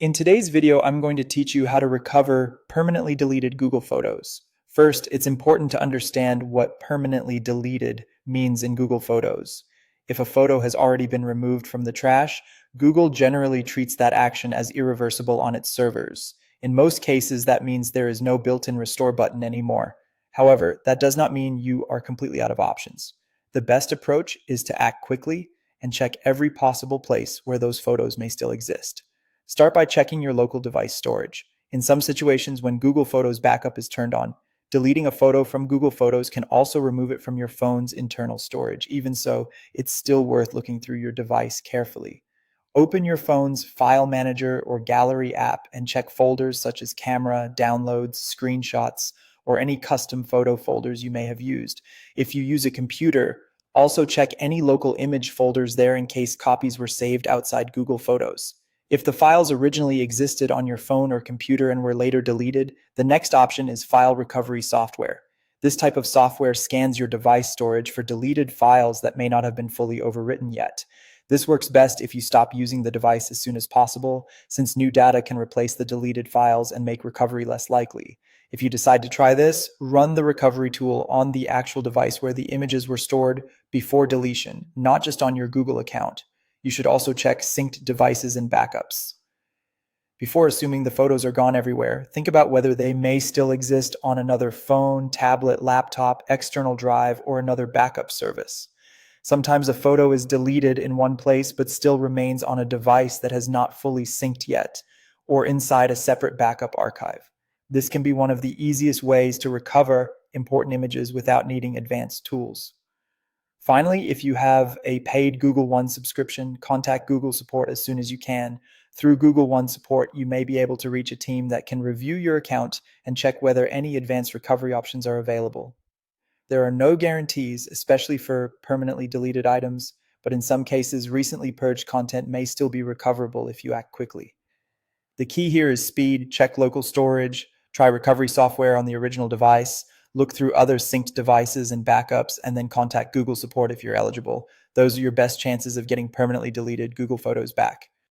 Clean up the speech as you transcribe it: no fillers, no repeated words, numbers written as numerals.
In today's video, I'm going to teach you how to recover permanently deleted Google Photos. First, it's important to understand what permanently deleted means in Google Photos. If a photo has already been removed from the trash, Google generally treats that action as irreversible on its servers. In most cases, that means there is no built-in restore button anymore. However, that does not mean you are completely out of options. The best approach is to act quickly and check every possible place where those photos may still exist. Start by checking your local device storage. In some situations, when Google Photos backup is turned on, deleting a photo from Google Photos can also remove it from your phone's internal storage. Even so, it's still worth looking through your device carefully. Open your phone's File Manager or Gallery app and check folders such as camera, downloads, screenshots, or any custom photo folders you may have used. If you use a computer, also check any local image folders there in case copies were saved outside Google Photos. If the files originally existed on your phone or computer and were later deleted, the next option is file recovery software. This type of software scans your device storage for deleted files that may not have been fully overwritten yet. This works best if you stop using the device as soon as possible, since new data can replace the deleted files and make recovery less likely. If you decide to try this, run the recovery tool on the actual device where the images were stored before deletion, not just on your Google account. You should also check synced devices and backups. Before assuming the photos are gone everywhere, think about whether they may still exist on another phone, tablet, laptop, external drive, or another backup service. Sometimes a photo is deleted in one place but still remains on a device that has not fully synced yet, or inside a separate backup archive. This can be one of the easiest ways to recover important images without needing advanced tools. Finally, if you have a paid Google One subscription, contact Google Support as soon as you can. Through Google One Support, you may be able to reach a team that can review your account and check whether any advanced recovery options are available. There are no guarantees, especially for permanently deleted items, but in some cases, recently purged content may still be recoverable if you act quickly. The key here is speed. Check local storage, try recovery software on the original device, look through other synced devices and backups, and then contact Google Support if you're eligible. Those are your best chances of getting permanently deleted Google Photos back.